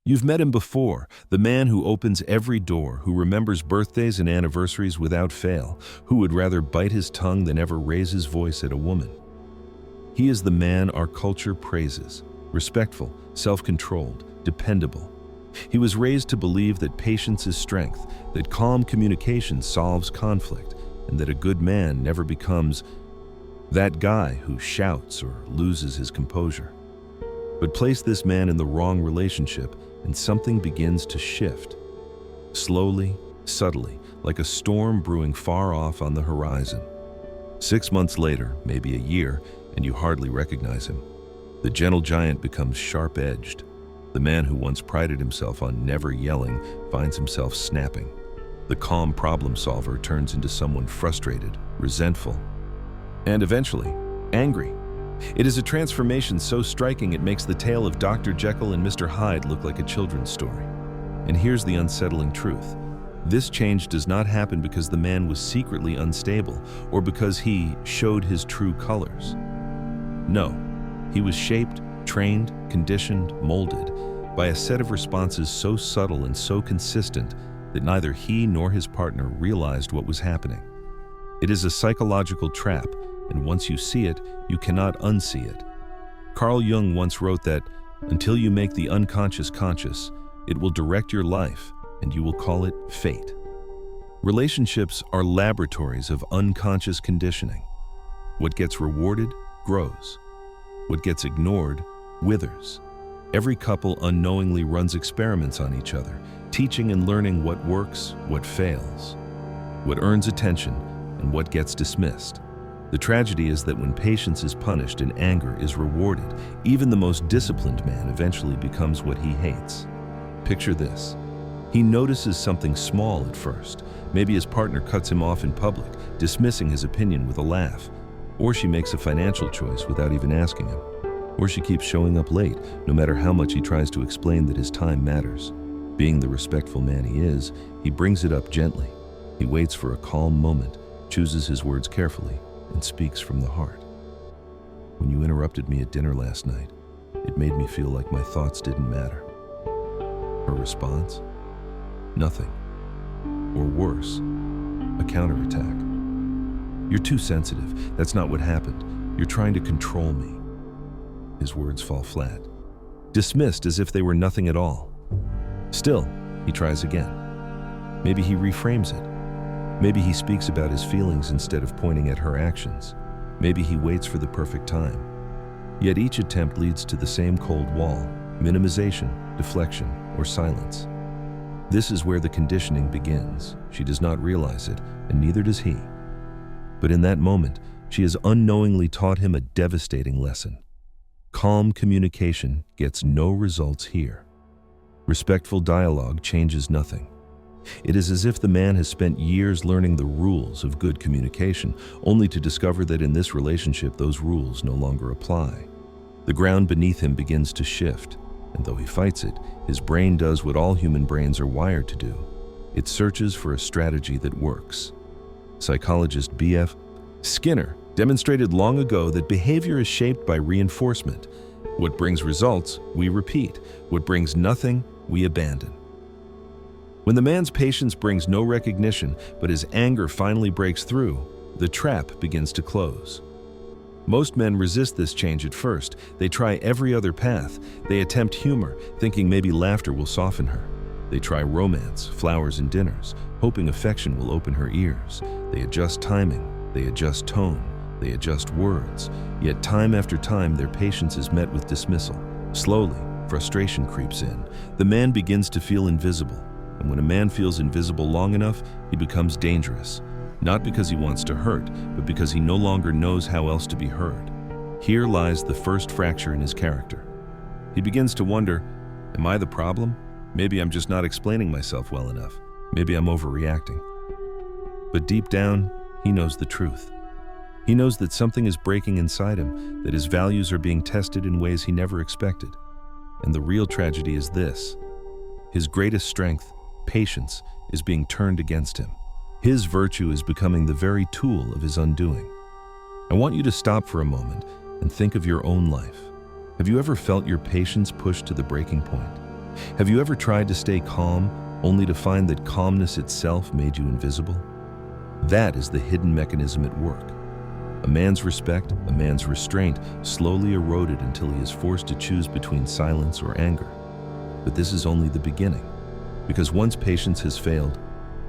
You've met him before, the man who opens every door, who remembers birthdays and anniversaries without fail, who would rather bite his tongue than ever raise his voice at a woman. He is the man our culture praises, respectful, self-controlled, dependable. He was raised to believe that patience is strength, that calm communication solves conflict, and that a good man never becomes that guy who shouts or loses his composure. But place this man in the wrong relationship, and something begins to shift. Slowly, subtly, like a storm brewing far off on the horizon. 6 months later, maybe a year, and you hardly recognize him. The gentle giant becomes sharp-edged. The man who once prided himself on never yelling finds himself snapping. The calm problem solver turns into someone frustrated, resentful, and eventually, angry. It is a transformation so striking it makes the tale of Dr. Jekyll and Mr. Hyde look like a children's story. And here's the unsettling truth. This change does not happen because the man was secretly unstable or because he showed his true colors. No, he was shaped, trained, conditioned, molded by a set of responses so subtle and so consistent that neither he nor his partner realized what was happening. It is a psychological trap, and once you see it, you cannot unsee it. Carl Jung once wrote that, until you make the unconscious conscious, it will direct your life, and you will call it fate. Relationships are laboratories of unconscious conditioning. What gets rewarded grows. What gets ignored withers. Every couple unknowingly runs experiments on each other, teaching and learning what works, what fails, what earns attention, and what gets dismissed. The tragedy is that when patience is punished and anger is rewarded, even the most disciplined man eventually becomes what he hates. Picture this. He notices something small at first. Maybe his partner cuts him off in public, dismissing his opinion with a laugh. Or she makes a financial choice without even asking him. Or she keeps showing up late, no matter how much he tries to explain that his time matters. Being the respectful man he is, he brings it up gently. He waits for a calm moment, chooses his words carefully, and speaks from the heart. When you interrupted me at dinner last night, it made me feel like my thoughts didn't matter. Her response? Nothing. Or worse, a counterattack. You're too sensitive. That's not what happened. You're trying to control me. His words fall flat, dismissed as if they were nothing at all. Still, he tries again. Maybe he reframes it. Maybe he speaks about his feelings instead of pointing at her actions. Maybe he waits for the perfect time. Yet each attempt leads to the same cold wall, minimization, deflection, or silence. This is where the conditioning begins. She does not realize it, and neither does he. But in that moment, she has unknowingly taught him a devastating lesson. Calm communication gets no results here. Respectful dialogue changes nothing. It is as if the man has spent years learning the rules of good communication, only to discover that in this relationship those rules no longer apply. The ground beneath him begins to shift, and though he fights it, his brain does what all human brains are wired to do. It searches for a strategy that works. Psychologist B.F. Skinner demonstrated long ago that behavior is shaped by reinforcement. What brings results, we repeat. What brings nothing, we abandon. When the man's patience brings no recognition, but his anger finally breaks through, the trap begins to close. Most men resist this change at first. They try every other path. They attempt humor, thinking maybe laughter will soften her. They try romance, flowers and dinners, hoping affection will open her ears. They adjust timing. They adjust tone. They adjust words. Yet time after time, their patience is met with dismissal. Slowly, frustration creeps in. The man begins to feel invisible. And when a man feels invisible long enough, he becomes dangerous. Not because he wants to hurt, but because he no longer knows how else to be heard. Here lies the first fracture in his character. He begins to wonder, am I the problem? Maybe I'm just not explaining myself well enough. Maybe I'm overreacting. But deep down, he knows the truth. He knows that something is breaking inside him, that his values are being tested in ways he never expected. And the real tragedy is this. His greatest strength, patience, is being turned against him. His virtue is becoming the very tool of his undoing. I want you to stop for a moment and think of your own life. Have you ever felt your patience pushed to the breaking point? Have you ever tried to stay calm, only to find that calmness itself made you invisible? That is the hidden mechanism at work. A man's respect, a man's restraint, slowly eroded until he is forced to choose between silence or anger. But this is only the beginning, because once patience has failed,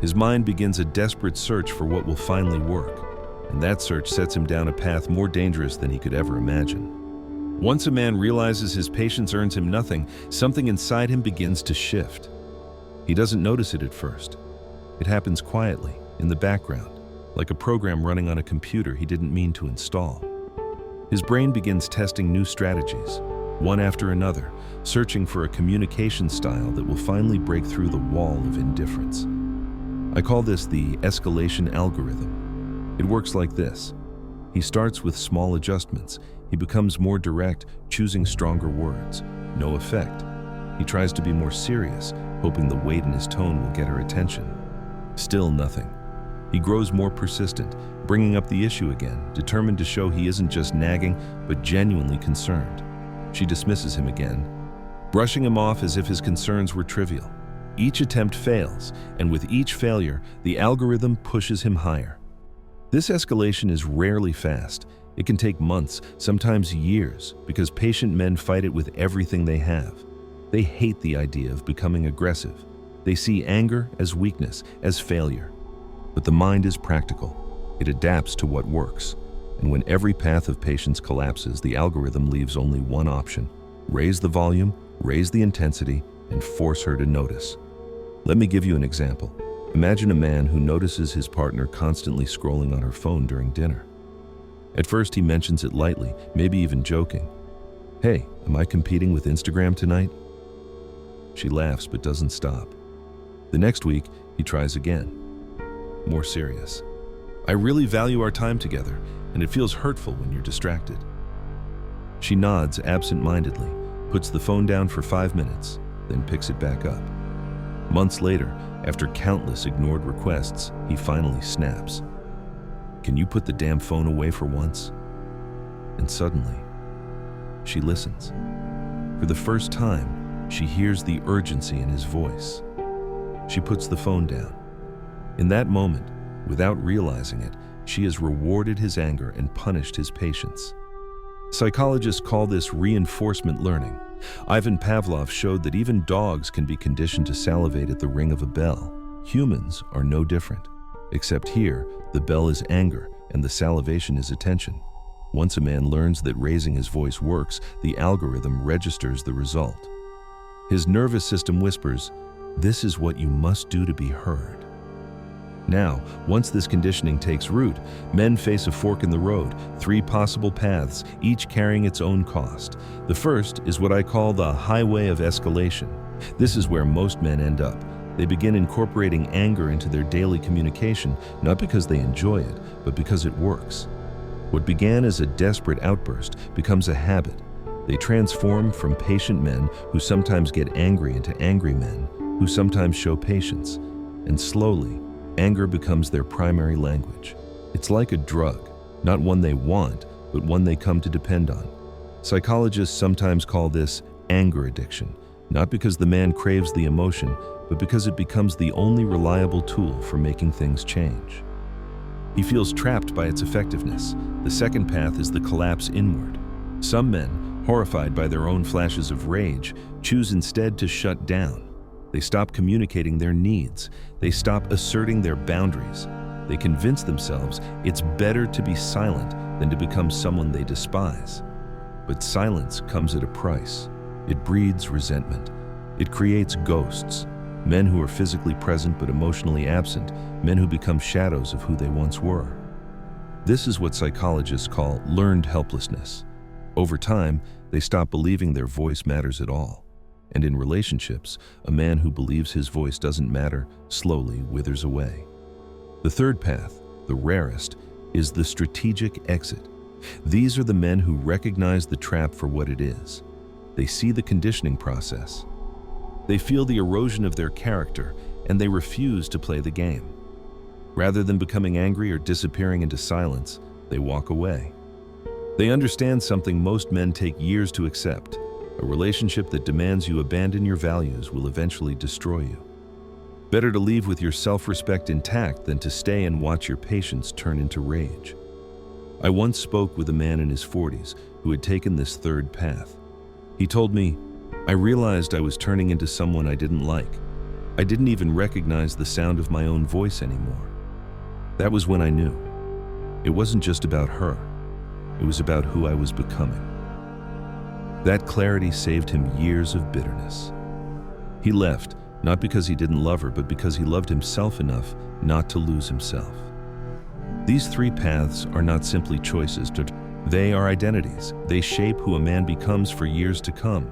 his mind begins a desperate search for what will finally work, and that search sets him down a path more dangerous than he could ever imagine. Once a man realizes his patience earns him nothing, something inside him begins to shift. He doesn't notice it at first. It happens quietly, in the background, like a program running on a computer he didn't mean to install. His brain begins testing new strategies, one after another, searching for a communication style that will finally break through the wall of indifference. I call this the escalation algorithm. It works like this. He starts with small adjustments. He becomes more direct, choosing stronger words. No effect. He tries to be more serious, hoping the weight in his tone will get her attention. Still nothing. He grows more persistent, bringing up the issue again, determined to show he isn't just nagging, but genuinely concerned. She dismisses him again, brushing him off as if his concerns were trivial. Each attempt fails, and with each failure, the algorithm pushes him higher. This escalation is rarely fast. It can take months, sometimes years, because patient men fight it with everything they have. They hate the idea of becoming aggressive. They see anger as weakness, as failure. But the mind is practical. It adapts to what works. And when every path of patience collapses, the algorithm leaves only one option: raise the volume, raise the intensity, and force her to notice. Let me give you an example. Imagine a man who notices his partner constantly scrolling on her phone during dinner. At first, he mentions it lightly, maybe even joking. "Hey, am I competing with Instagram tonight?" She laughs but doesn't stop. The next week, he tries again. More serious. "I really value our time together, and it feels hurtful when you're distracted." She nods absent-mindedly, puts the phone down for 5 minutes, then picks it back up. Months later, after countless ignored requests, he finally snaps. "Can you put the damn phone away for once?" And suddenly, she listens. For the first time, she hears the urgency in his voice. She puts the phone down. In that moment, without realizing it, she has rewarded his anger and punished his patience. Psychologists call this reinforcement learning. Ivan Pavlov showed that even dogs can be conditioned to salivate at the ring of a bell. Humans are no different, except here, the bell is anger and the salivation is attention. Once a man learns that raising his voice works, the algorithm registers the result. His nervous system whispers, "This is what you must do to be heard." Now, once this conditioning takes root, men face a fork in the road, 3 possible paths, each carrying its own cost. The first is what I call the highway of escalation. This is where most men end up. They begin incorporating anger into their daily communication, not because they enjoy it, but because it works. What began as a desperate outburst becomes a habit. They transform from patient men who sometimes get angry into angry men who sometimes show patience. And slowly, anger becomes their primary language. It's like a drug, not one they want, but one they come to depend on. Psychologists sometimes call this anger addiction, not because the man craves the emotion, but because it becomes the only reliable tool for making things change. He feels trapped by its effectiveness. The second path is the collapse inward. Some men, horrified by their own flashes of rage, choose instead to shut down. They stop communicating their needs. They stop asserting their boundaries. They convince themselves it's better to be silent than to become someone they despise. But silence comes at a price. It breeds resentment. It creates ghosts, men who are physically present but emotionally absent, men who become shadows of who they once were. This is what psychologists call learned helplessness. Over time, they stop believing their voice matters at all. And in relationships, a man who believes his voice doesn't matter slowly withers away. The third path, the rarest, is the strategic exit. These are the men who recognize the trap for what it is. They see the conditioning process. They feel the erosion of their character, and they refuse to play the game. Rather than becoming angry or disappearing into silence, they walk away. They understand something most men take years to accept. A relationship that demands you abandon your values will eventually destroy you. Better to leave with your self-respect intact than to stay and watch your patience turn into rage. I once spoke with a man in his 40s who had taken this third path. He told me, "I realized I was turning into someone I didn't like. I didn't even recognize the sound of my own voice anymore." That was when I knew. It wasn't just about her. It was about who I was becoming. That clarity saved him years of bitterness. He left, not because he didn't love her, but because he loved himself enough not to lose himself. These three paths are not simply choices, they are identities. They shape who a man becomes for years to come.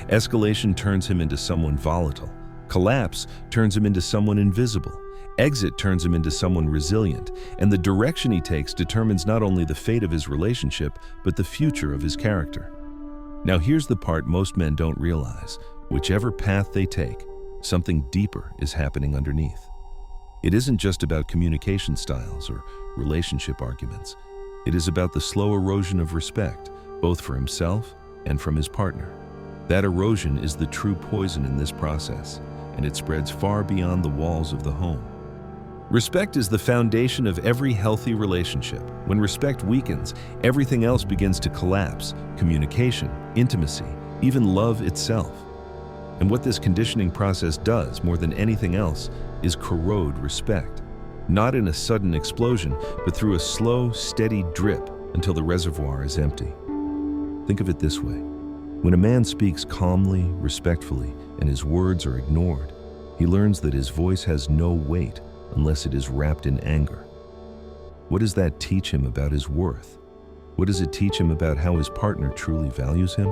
Escalation turns him into someone volatile. Collapse turns him into someone invisible. Exit turns him into someone resilient. And the direction he takes determines not only the fate of his relationship, but the future of his character. Now here's the part most men don't realize. Whichever path they take, something deeper is happening underneath. It isn't just about communication styles or relationship arguments. It is about the slow erosion of respect, both for himself and from his partner. That erosion is the true poison in this process, and it spreads far beyond the walls of the home. Respect is the foundation of every healthy relationship. When respect weakens, everything else begins to collapse: communication, intimacy, even love itself. And what this conditioning process does, more than anything else, is corrode respect. Not in a sudden explosion, but through a slow, steady drip until the reservoir is empty. Think of it this way. When a man speaks calmly, respectfully, and his words are ignored, he learns that his voice has no weight unless it is wrapped in anger. What does that teach him about his worth? What does it teach him about how his partner truly values him?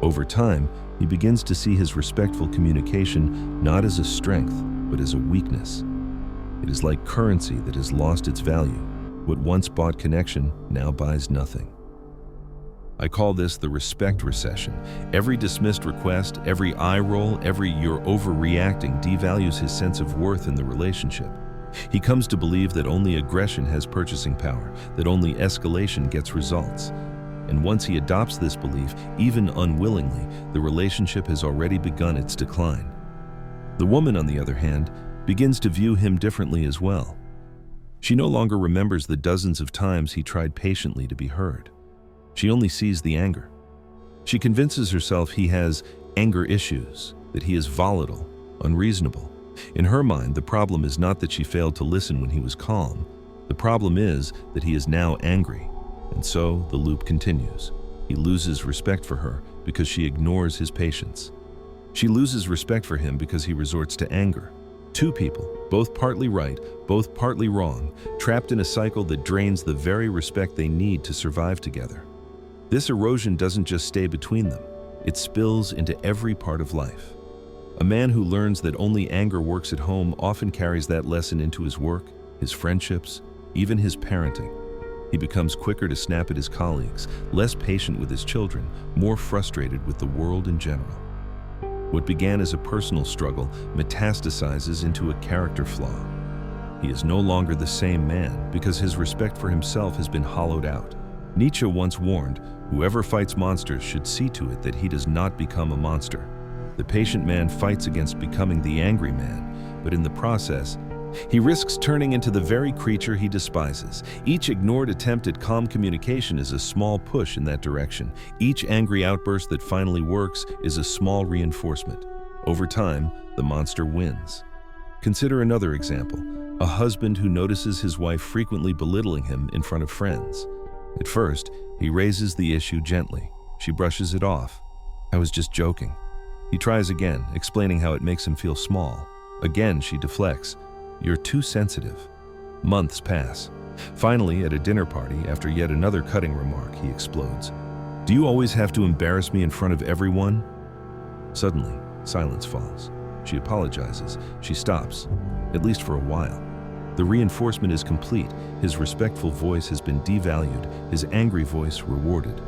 Over time, he begins to see his respectful communication not as a strength, but as a weakness. It is like currency that has lost its value. What once bought connection now buys nothing. I call this the respect recession. Every dismissed request, every eye roll, every "you're overreacting" devalues his sense of worth in the relationship. He comes to believe that only aggression has purchasing power, that only escalation gets results. And once he adopts this belief, even unwillingly, the relationship has already begun its decline. The woman, on the other hand, begins to view him differently as well. She no longer remembers the dozens of times he tried patiently to be heard. She only sees the anger. She convinces herself he has anger issues, that he is volatile, unreasonable. In her mind, the problem is not that she failed to listen when he was calm. The problem is that he is now angry. And so the loop continues. He loses respect for her because she ignores his patience. She loses respect for him because he resorts to anger. Two people, both partly right, both partly wrong, trapped in a cycle that drains the very respect they need to survive together. This erosion doesn't just stay between them. It spills into every part of life. A man who learns that only anger works at home often carries that lesson into his work, his friendships, even his parenting. He becomes quicker to snap at his colleagues, less patient with his children, more frustrated with the world in general. What began as a personal struggle metastasizes into a character flaw. He is no longer the same man because his respect for himself has been hollowed out. Nietzsche once warned, whoever fights monsters should see to it that he does not become a monster. The patient man fights against becoming the angry man, but in the process, he risks turning into the very creature he despises. Each ignored attempt at calm communication is a small push in that direction. Each angry outburst that finally works is a small reinforcement. Over time, the monster wins. Consider another example, a husband who notices his wife frequently belittling him in front of friends. At first, he raises the issue gently. She brushes it off. "I was just joking." He tries again, explaining how it makes him feel small. Again, she deflects. "You're too sensitive." Months pass. Finally, at a dinner party, after yet another cutting remark, he explodes. "Do you always have to embarrass me in front of everyone?" Suddenly, silence falls. She apologizes. She stops, at least for a while. The reinforcement is complete. His respectful voice has been devalued, his angry voice rewarded.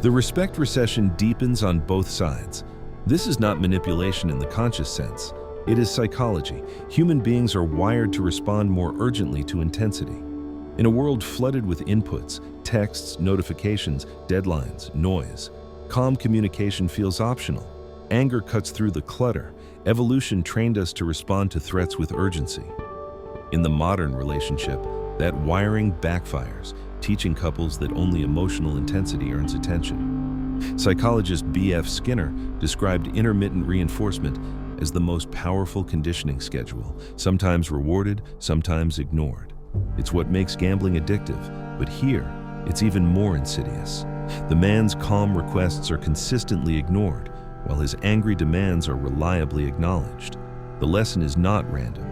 The respect recession deepens on both sides. This is not manipulation in the conscious sense. It is psychology. Human beings are wired to respond more urgently to intensity. In a world flooded with inputs, texts, notifications, deadlines, noise, Calm communication feels optional. Anger cuts through the clutter. Evolution trained us to respond to threats with urgency. In the modern relationship, that wiring backfires, teaching couples that only emotional intensity earns attention. Psychologist B.F. Skinner described intermittent reinforcement as the most powerful conditioning schedule, sometimes rewarded, sometimes ignored. It's what makes gambling addictive, but here, it's even more insidious. The man's calm requests are consistently ignored, while his angry demands are reliably acknowledged. The lesson is not random.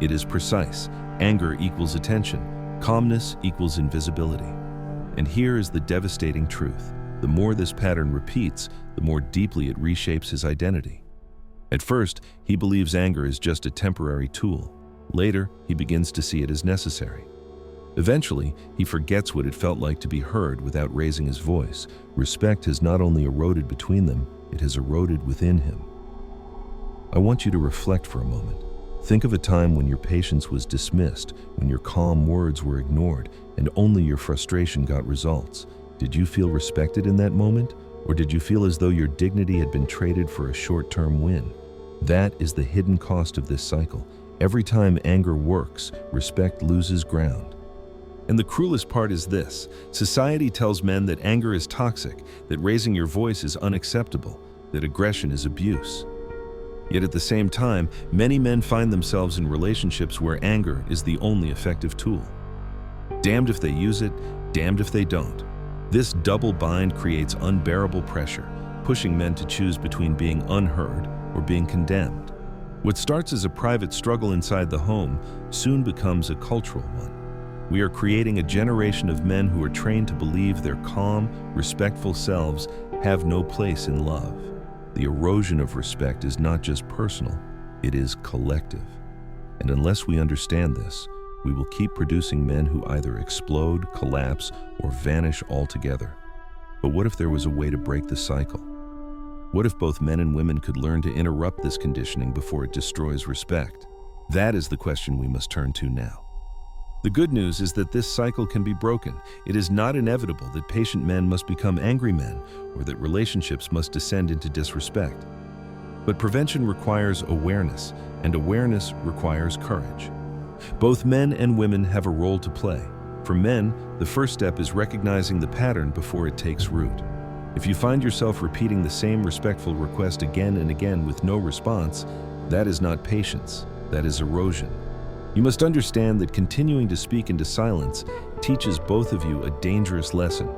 It is precise. Anger equals attention. Calmness equals invisibility. And here is the devastating truth. The more this pattern repeats, the more deeply it reshapes his identity. At first, he believes anger is just a temporary tool. Later, he begins to see it as necessary. Eventually, he forgets what it felt like to be heard without raising his voice. Respect has not only eroded between them, it has eroded within him. I want you to reflect for a moment. Think of a time when your patience was dismissed, when your calm words were ignored, and only your frustration got results. Did you feel respected in that moment? Or did you feel as though your dignity had been traded for a short-term win? That is the hidden cost of this cycle. Every time anger works, respect loses ground. And the cruelest part is this: society tells men that anger is toxic, that raising your voice is unacceptable, that aggression is abuse. Yet at the same time, many men find themselves in relationships where anger is the only effective tool. Damned if they use it, damned if they don't. This double bind creates unbearable pressure, pushing men to choose between being unheard or being condemned. What starts as a private struggle inside the home soon becomes a cultural one. We are creating a generation of men who are trained to believe their calm, respectful selves have no place in love. The erosion of respect is not just personal, it is collective. And unless we understand this, we will keep producing men who either explode, collapse, or vanish altogether. But what if there was a way to break the cycle? What if both men and women could learn to interrupt this conditioning before it destroys respect? That is the question we must turn to now. The good news is that this cycle can be broken. It is not inevitable that patient men must become angry men or that relationships must descend into disrespect. But prevention requires awareness, and awareness requires courage. Both men and women have a role to play. For men, the first step is recognizing the pattern before it takes root. If you find yourself repeating the same respectful request again and again with no response, that is not patience, that is erosion. You must understand that continuing to speak into silence teaches both of you a dangerous lesson,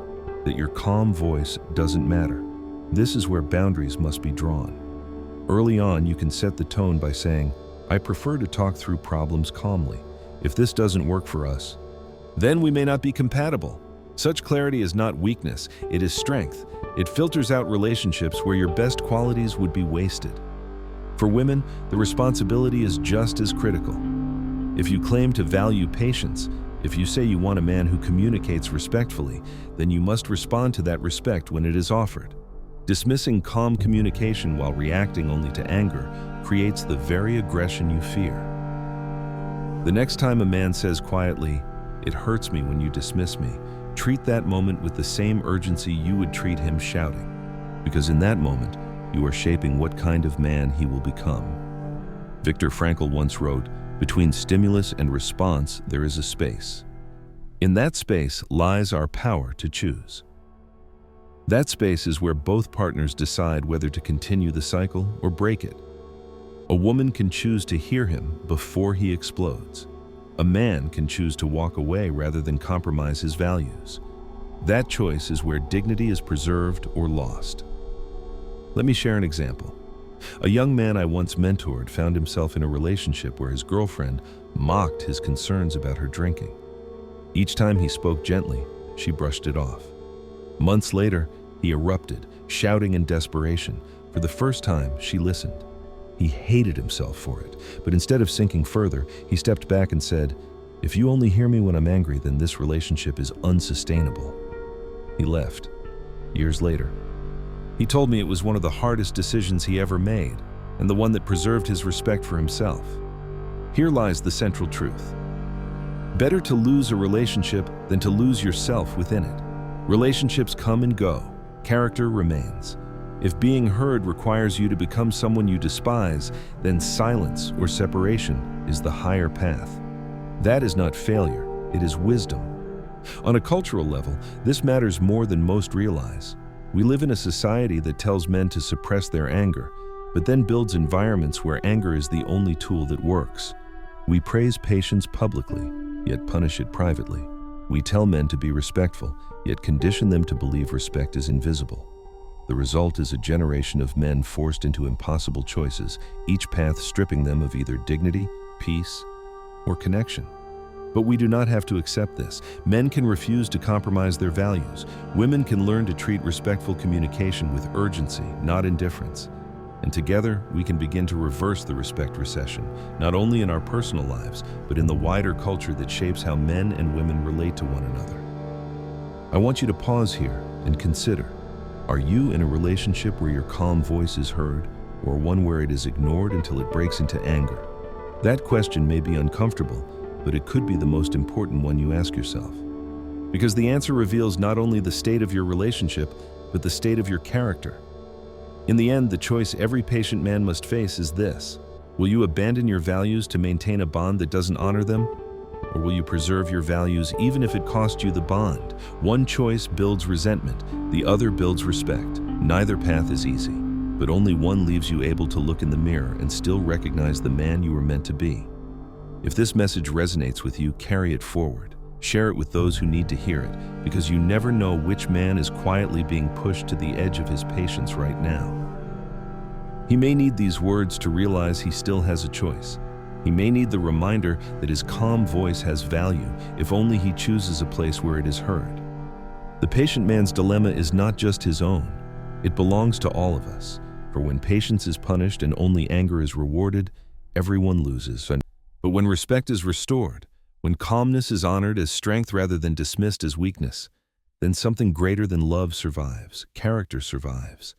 that your calm voice doesn't matter. This is where boundaries must be drawn. Early on, you can set the tone by saying, "I prefer to talk through problems calmly. If this doesn't work for us, then we may not be compatible." Such clarity is not weakness, it is strength. It filters out relationships where your best qualities would be wasted. For women, the responsibility is just as critical. If you claim to value patience, if you say you want a man who communicates respectfully, then you must respond to that respect when it is offered. Dismissing calm communication while reacting only to anger creates the very aggression you fear. The next time a man says quietly, "It hurts me when you dismiss me," treat that moment with the same urgency you would treat him shouting, because in that moment, you are shaping what kind of man he will become. Viktor Frankl once wrote, "Between stimulus and response, there is a space. In that space lies our power to choose." That space is where both partners decide whether to continue the cycle or break it. A woman can choose to hear him before he explodes. A man can choose to walk away rather than compromise his values. That choice is where dignity is preserved or lost. Let me share an example. A young man I once mentored found himself in a relationship where his girlfriend mocked his concerns about her drinking. Each time he spoke gently, she brushed it off. Months later, he erupted, shouting in desperation. For the first time, she listened. He hated himself for it, but instead of sinking further, he stepped back and said, "If you only hear me when I'm angry, then this relationship is unsustainable." He left. Years later, he told me it was one of the hardest decisions he ever made, and the one that preserved his respect for himself. Here lies the central truth. Better to lose a relationship than to lose yourself within it. Relationships come and go. Character remains. If being heard requires you to become someone you despise, then silence or separation is the higher path. That is not failure, it is wisdom. On a cultural level, this matters more than most realize. We live in a society that tells men to suppress their anger, but then builds environments where anger is the only tool that works. We praise patience publicly, yet punish it privately. We tell men to be respectful, yet condition them to believe respect is invisible. The result is a generation of men forced into impossible choices, each path stripping them of either dignity, peace, or connection. But we do not have to accept this. Men can refuse to compromise their values. Women can learn to treat respectful communication with urgency, not indifference. And together, we can begin to reverse the respect recession, not only in our personal lives, but in the wider culture that shapes how men and women relate to one another. I want you to pause here and consider. Are you in a relationship where your calm voice is heard, or one where it is ignored until it breaks into anger? That question may be uncomfortable, but it could be the most important one you ask yourself. Because the answer reveals not only the state of your relationship, but the state of your character. In the end, the choice every patient man must face is this: will you abandon your values to maintain a bond that doesn't honor them? Or will you preserve your values even if it costs you the bond? One choice builds resentment, the other builds respect. Neither path is easy, but only one leaves you able to look in the mirror and still recognize the man you were meant to be. If this message resonates with you, carry it forward. Share it with those who need to hear it, because you never know which man is quietly being pushed to the edge of his patience right now. He may need these words to realize he still has a choice. He may need the reminder that his calm voice has value if only he chooses a place where it is heard. The patient man's dilemma is not just his own. It belongs to all of us. For when patience is punished and only anger is rewarded, everyone loses. But when respect is restored, when calmness is honored as strength rather than dismissed as weakness, then something greater than love survives, character survives.